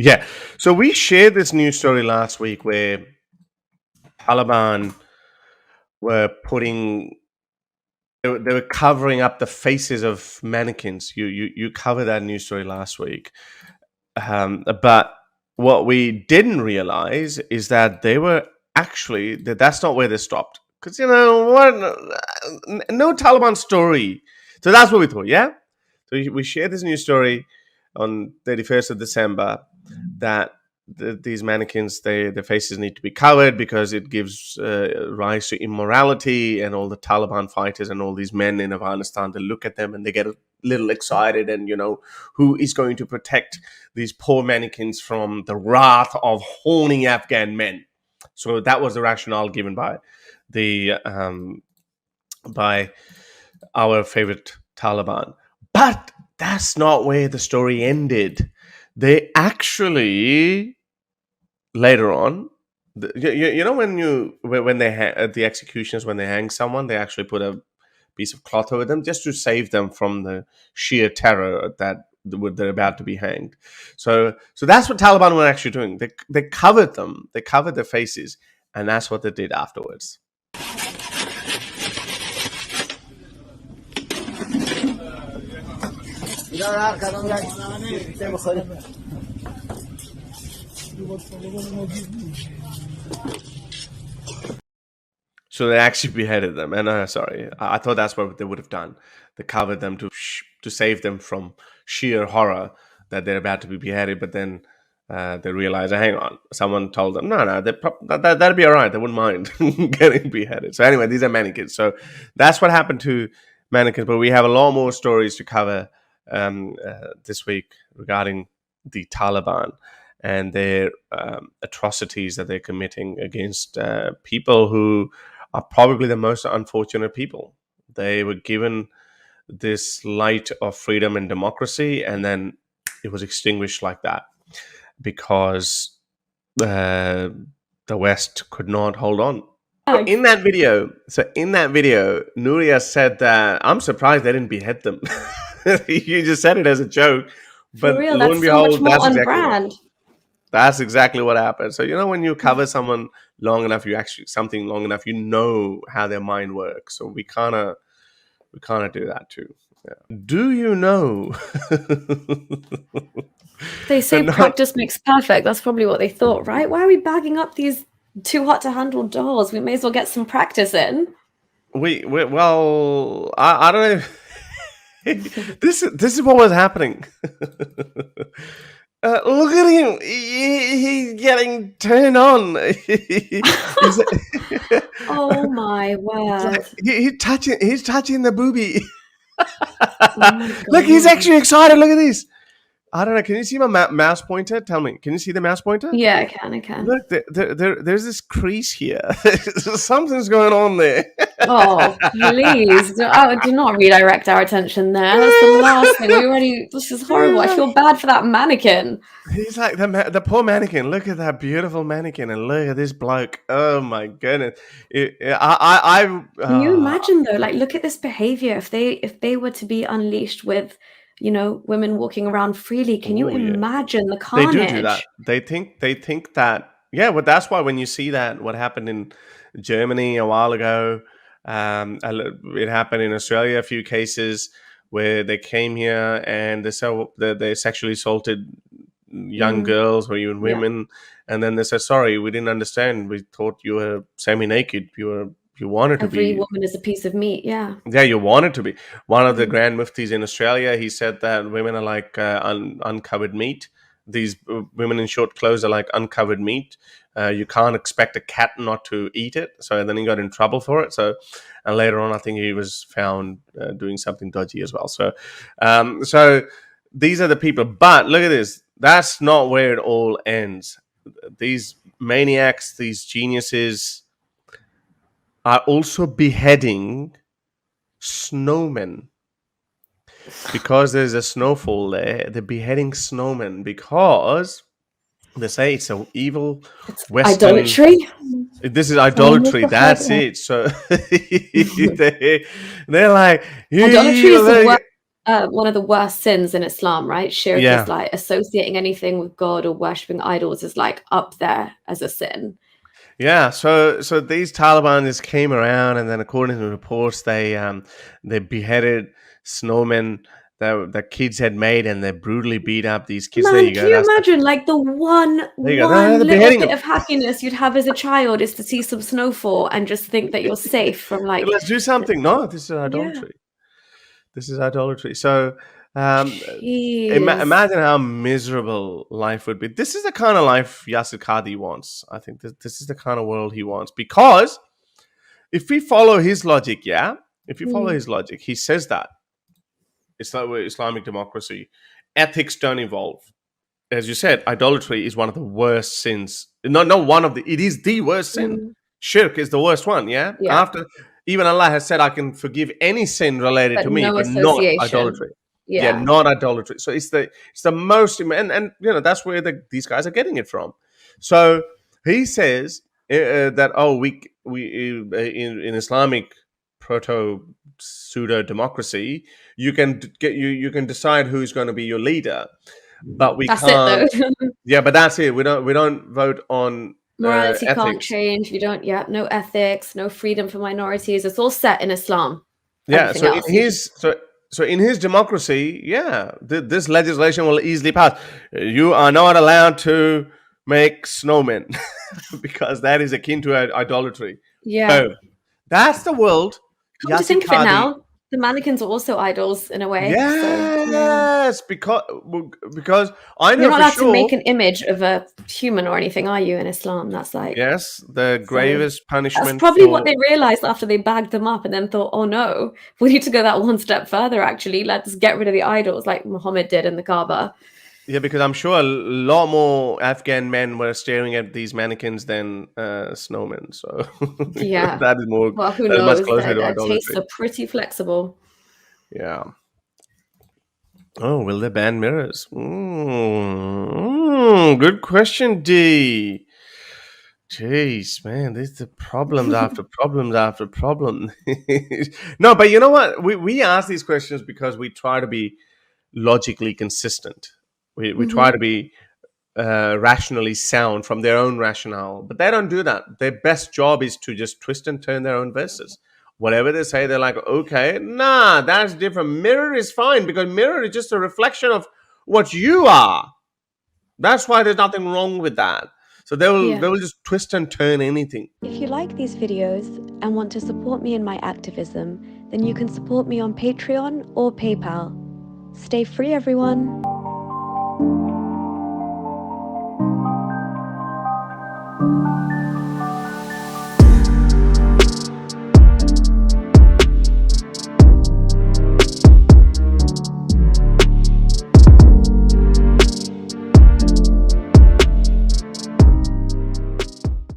Yeah. So we shared this news story last week where Taliban were they were covering up the faces of mannequins. You covered that news story last week. But what we didn't realize is that they were actually that's not where they stopped. Because what? No Taliban story. So that's what we thought. Yeah. So we shared this news story on 31st of December that these mannequins, their faces need to be covered because it gives rise to immorality, and all the Taliban fighters and all these men in Afghanistan, they look at them and they get a little excited, and who is going to protect these poor mannequins from the wrath of horny Afghan men. So that was the rationale given by the by our favorite Taliban. But that's not where the story ended. They actually later on, when they at the executions, when they hang someone, they actually put a piece of cloth over them just to save them from the sheer terror that they're about to be hanged. So that's what Taliban were actually doing. They covered them, they covered their faces, and that's what they did afterwards. So they actually beheaded them, and sorry, I thought that's what they would have done. They covered them to save them from sheer horror that they're about to be beheaded. But then they realized, hang on, someone told them, no, that'd be all right. They wouldn't mind getting beheaded. So anyway, these are mannequins. So that's what happened to mannequins. But we have a lot more stories to cover this week regarding the Taliban and their atrocities that they're committing against people who are probably the most unfortunate people. They were given this light of freedom and democracy, and then it was extinguished like that because the West could not hold on. So in that video, Nuria said that I'm surprised they didn't behead them. You just said it as a joke, but For real, lo that's and so behold, much more that's on exactly brand. That's exactly what happened. So when you cover someone long enough, something long enough, you know how their mind works. So we kind of do that too. Yeah. Do you know? They say practice makes perfect. That's probably what they thought, right? Why are we bagging up these too hot to handle dolls? We may as well get some practice in. Well, I don't know. This is what was happening. Look at him. He's getting turned on. Oh my word. He's touching the boobie. Oh my God. Look, he's actually excited. Look at this. I don't know. Can you see my mouse pointer? Tell me. Can you see the mouse pointer? Yeah, I can. Look, there's this crease here. Something's going on there. Oh, please. Do not redirect our attention there. That's the last thing. This is horrible. I feel bad for that mannequin. He's like the poor mannequin. Look at that beautiful mannequin, and look at this bloke. Oh my goodness! Can you imagine though? Like, look at this behavior. If they were to be unleashed with, women walking around freely, can you imagine the carnage? They do that. They think that. Yeah, well, that's why when you see that, what happened in Germany a while ago, it happened in Australia. A few cases where they came here and they sexually assaulted young girls or even women, and then they said, sorry, we didn't understand, we thought you were semi-naked, you wanted to be. Every woman is a piece of meat. Yeah, you wanted to be. One of the grand muftis in Australia, he said that women are like uncovered meat. These women in short clothes are like uncovered meat. You can't expect a cat not to eat it. So then he got in trouble for it. So, and later on, I think he was found doing something dodgy as well. So these are the people. But look at this. That's not where it all ends. These maniacs, these geniuses, are also beheading snowmen. Because there's a snowfall there, they're beheading snowmen because they say it's an evil Western... Idolatry? This is idolatry. That's it. So they're like... Idolatry is the word one of the worst sins in Islam, right? Shirk is Yeah. like associating anything with God or worshipping idols is like up there as a sin. Yeah, so these Taliban just came around, and then according to reports, they beheaded snowmen that kids had made, and they brutally beat up these kids. There Man, you can go. you That's imagine like the one there you go. They're little beheading bit them. of happiness you'd have as a child is to see some snowfall and just think that you're safe from like Let's do the, something. No, this is yeah. idolatry. This is idolatry. So um, Jeez. imagine how miserable life would be. This is the kind of life Yasir Qadi wants. I think this is the kind of world he wants, because if we follow his logic, yeah, if you follow Mm, his logic, he says that Islamic democracy, ethics don't evolve. As you said, idolatry is one of the worst sins. Not one of the. It is the worst sin. mm, Shirk is the worst one. Yeah. yeah, After even Allah has said, "I can forgive any sin related but to me, no but not association. idolatry." Yeah, Yeah. not idolatry. So it's the most, and that's where these guys are getting it from. So he says that, we in Islamic proto pseudo democracy, you can you can decide who's going to be your leader, but we That's it can't. though. Yeah, but that's it. We don't vote on Morality can't ethics. change. You don't, yeah, no ethics, no freedom for minorities. It's all set in Islam. Yeah. Everything So else. You can, in his democracy, yeah, this legislation will easily pass. You are not allowed to make snowmen because that is akin to idolatry. yeah. Boom. That's the world. Come to think of it Yasikadi. now, the mannequins are also idols in a way. So yeah. Yes, because I You're know not for allowed to sure. make an image of a human or anything, are you, in Islam? That's like Yes, the so gravest that's punishment probably what for. they realized after they bagged them up and then thought, oh no, we need to go that one step further actually. Let's get rid of the idols like Muhammad did in the Kaaba. Yeah, because I'm sure a lot more Afghan men were staring at these mannequins than snowmen. So Yeah. that is more, Well, who that is much knows? closer to Their tastes idolatry. are pretty flexible. Yeah. Oh, will they ban mirrors? Good question, D. Jeez, man, these are problems after problems after problem. No, but you know what? We ask these questions because we try to be logically consistent. We try to Hmm. be rationally sound from their own rationale. But they don't do that. Their best job is to just twist and turn their own verses. Whatever they say, they're like, okay, nah, that's different. Mirror is fine because mirror is just a reflection of what you are. That's why there's nothing wrong with that. So they will Yeah. they will just twist and turn anything. If you like these videos and want to support me in my activism, then you can support me on Patreon or PayPal. Stay free, everyone.